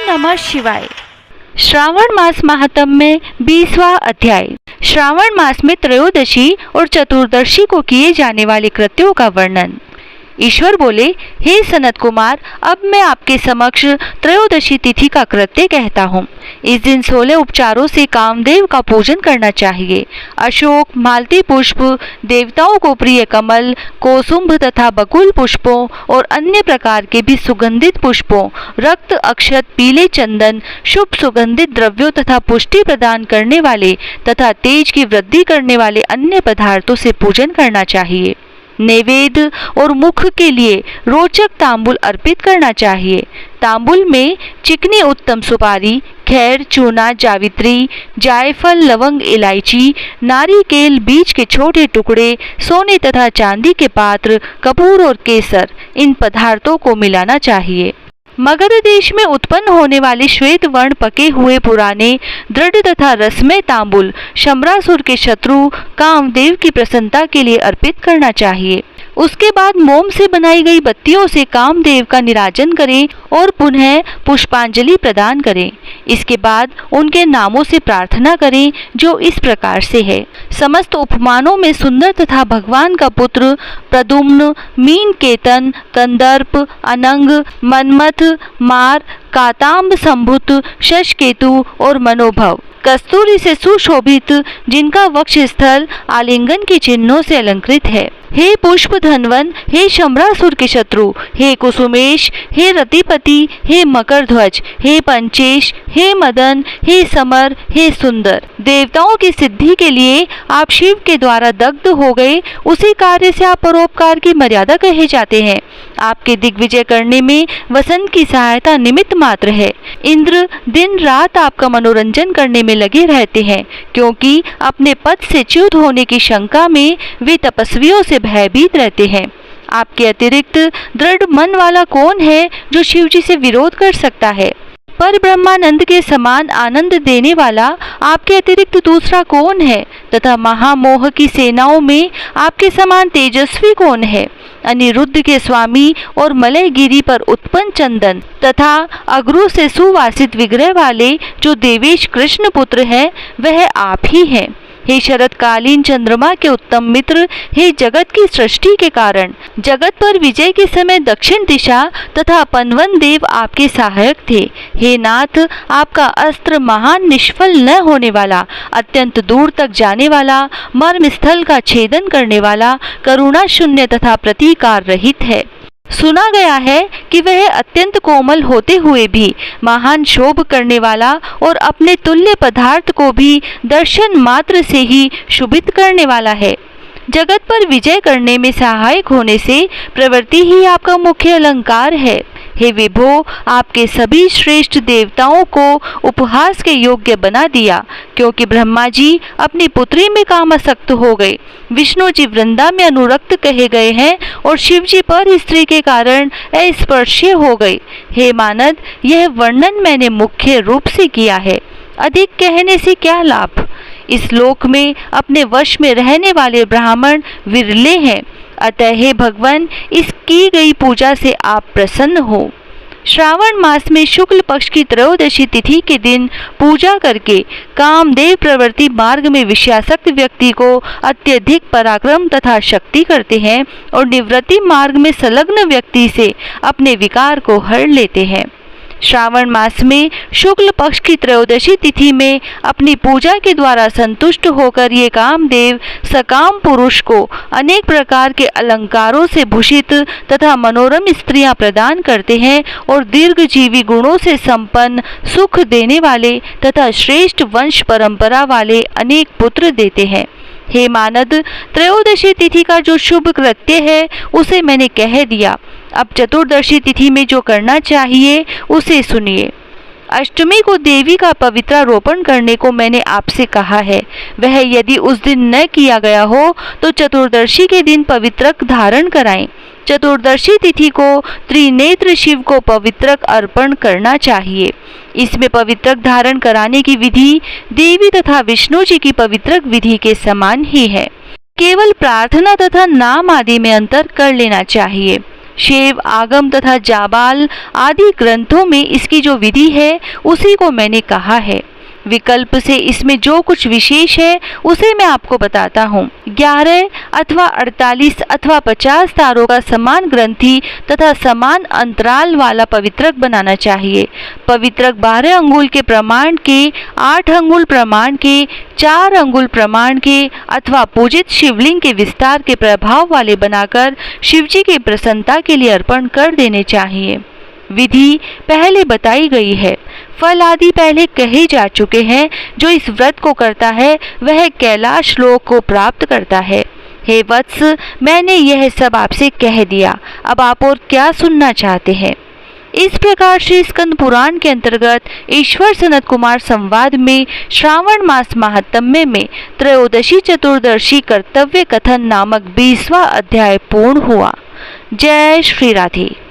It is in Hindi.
नमः शिवाय। श्रावण मास महात्म्य में 20वां अध्याय। श्रावण मास में त्रयोदशी और चतुर्दशी को किए जाने वाले कृत्यों का वर्णन। ईश्वर बोले, हे सनत कुमार, अब मैं आपके समक्ष त्रयोदशी तिथि का कृत्य कहता हूँ। इस दिन 16 उपचारों से कामदेव का पूजन करना चाहिए। अशोक, मालती पुष्प, देवताओं को प्रिय कमल, कोसुंभ तथा बकुल पुष्पों और अन्य प्रकार के भी सुगंधित पुष्पों, रक्त अक्षत, पीले चंदन, शुभ सुगंधित द्रव्यों तथा पुष्टि प्रदान करने वाले तथा तेज की वृद्धि करने वाले अन्य पदार्थों से पूजन करना चाहिए। नैवेद्य और मुख के लिए रोचक तांबुल अर्पित करना चाहिए। तांबुल में चिकनी उत्तम सुपारी, खैर, चूना, जावित्री, जायफल, लवंग, इलायची, नारिकेल, बीज के छोटे टुकड़े, सोने तथा चांदी के पात्र, कपूर और केसर, इन पदार्थों को मिलाना चाहिए। मगध देश में उत्पन्न होने वाले श्वेत वर्ण पके हुए पुराने दृढ़ तथा रसमय तांबुल शम्रासुर के शत्रु कामदेव की प्रसन्नता के लिए अर्पित करना चाहिए। उसके बाद मोम से बनाई गई बत्तियों से कामदेव का निराजन करें और पुनः पुष्पांजलि प्रदान करें। इसके बाद उनके नामों से प्रार्थना करें, जो इस प्रकार से है। समस्त उपमानों में सुंदर तथा भगवान का पुत्र प्रद्युम्न, मीन केतन, कंदर्प, अनंग, मनमथ, मार, काताम्ब संभुत, शशकेतु और मनोभव, कस्तूरी से सुशोभित, जिनका वक्ष स्थल आलिंगन के चिन्हों से अलंकृत है। हे पुष्प धनवन, हे शम्रासुर के शत्रु, हे कुसुमेश, हे रतिपति, हे मकर ध्वज, हे पंचेश, हे मदन, हे समर, हे सुंदर। देवताओं की सिद्धि के लिए आप शिव के द्वारा दग्ध हो गए, उसी कार्य से आप परोपकार की मर्यादा कहे जाते हैं। आपके दिग्विजय करने में वसंत की सहायता निमित्त मात्र है। इंद्र दिन रात आपका मनोरंजन करने में लगे रहते हैं, क्योंकि अपने पद से च्युत होने की शंका में वे तपस्वियों से भयभीत रहते हैं। आपके अतिरिक्त दृढ़ मन वाला कौन है जो शिवजी से विरोध कर सकता है? पर ब्रह्मानंद के समान आनंद देने वाला आपके अतिरिक्त दूसरा कौन है? तथा महामोह की सेनाओं में आपके समान तेजस्वी कौन है? अनिरुद्ध के स्वामी और मलयगिरी पर उत्पन्न चंदन तथा अगरू से सुवासित विग्रह वाले जो देवेश कृष्ण पुत्र है, वह आप ही हैं। हे शरतकालीन चंद्रमा के उत्तम मित्र, हे जगत की सृष्टि के कारण, जगत पर विजय के समय दक्षिण दिशा तथा पनवन देव आपके सहायक थे। हे नाथ, आपका अस्त्र महान निष्फल न होने वाला, अत्यंत दूर तक जाने वाला, मर्म स्थल का छेदन करने वाला, करुणा शून्य तथा प्रतीकार रहित है। सुना गया है कि वह अत्यंत कोमल होते हुए भी महान शोभ करने वाला और अपने तुल्य पदार्थ को भी दर्शन मात्र से ही शुभित करने वाला है। जगत पर विजय करने में सहायक होने से प्रवृत्ति ही आपका मुख्य अलंकार है। हे विभो, आपके सभी श्रेष्ठ देवताओं को उपहास के योग्य बना दिया, क्योंकि ब्रह्मा जी अपनी पुत्री में कामासक्त हो गए, विष्णु जी वृंदा में अनुरक्त कहे गए हैं और शिव जी पर स्त्री के कारण अस्पर्शीय हो गए। हे मानद, यह वर्णन मैंने मुख्य रूप से किया है, अधिक कहने से क्या लाभ? इस लोक में अपने वश में रहने वाले ब्राह्मण विरले हैं, अतः हे भगवान, इस की गई पूजा से आप प्रसन्न हो। श्रावण मास में शुक्ल पक्ष की त्रयोदशी तिथि के दिन पूजा करके कामदेव प्रवृत्ति मार्ग में विषयासक्त व्यक्ति को अत्यधिक पराक्रम तथा शक्ति करते हैं और निवृत्ति मार्ग में संलग्न व्यक्ति से अपने विकार को हर लेते हैं। श्रावण मास में शुक्ल पक्ष की त्रयोदशी तिथि में अपनी पूजा के द्वारा संतुष्ट होकर ये कामदेव सकाम पुरुष को अनेक प्रकार के अलंकारों से भूषित तथा मनोरम स्त्रियां प्रदान करते हैं और दीर्घजीवी गुणों से संपन्न, सुख देने वाले तथा श्रेष्ठ वंश परंपरा वाले अनेक पुत्र देते हैं। हे मानद, त्रयोदशी तिथि का जो शुभ कृत्य है उसे मैंने कह दिया। अब चतुर्दशी तिथि में जो करना चाहिए उसे सुनिए। अष्टमी को देवी का पवित्रारोपण करने को मैंने आपसे कहा है। वह यदि उस दिन न किया गया हो तो चतुर्दशी के दिन पवित्रक धारण कराएं। चतुर्दशी तिथि को त्रिनेत्र शिव को पवित्रक अर्पण करना चाहिए। इसमें पवित्रक धारण कराने की विधि देवी तथा विष्णु जी की पवित्रक विधि के समान ही है। केवल प्रार्थना तथा नाम आदि में अंतर कर लेना चाहिए। शिव आगम तथा जाबाल आदि ग्रंथों में इसकी जो विधि है उसी को मैंने कहा है। विकल्प से इसमें जो कुछ विशेष है उसे मैं आपको बताता हूँ। 11 अथवा 48 अथवा 50 तारों का समान ग्रंथि तथा समान अंतराल वाला पवित्रक बनाना चाहिए। पवित्रक 12 अंगुल के प्रमाण के, 8 अंगुल प्रमाण के, 4 अंगुल प्रमाण के अथवा पूजित शिवलिंग के विस्तार के प्रभाव वाले बनाकर शिवजी की प्रसन्नता के लिए अर्पण कर देने चाहिए। विधि पहले बताई गई है। फल आदि पहले कहे जा चुके हैं। जो इस व्रत को करता है वह कैलाश लोक को प्राप्त करता है। हे वत्स, मैंने यह सब आपसे कह दिया, अब आप और क्या सुनना चाहते हैं? इस प्रकार श्री स्कंद पुराण के अंतर्गत ईश्वर सनत कुमार संवाद में श्रावण मास महात्म्य में त्रयोदशी चतुर्दशी कर्तव्य कथन नामक 20वां अध्याय पूर्ण हुआ। जय श्री राधे।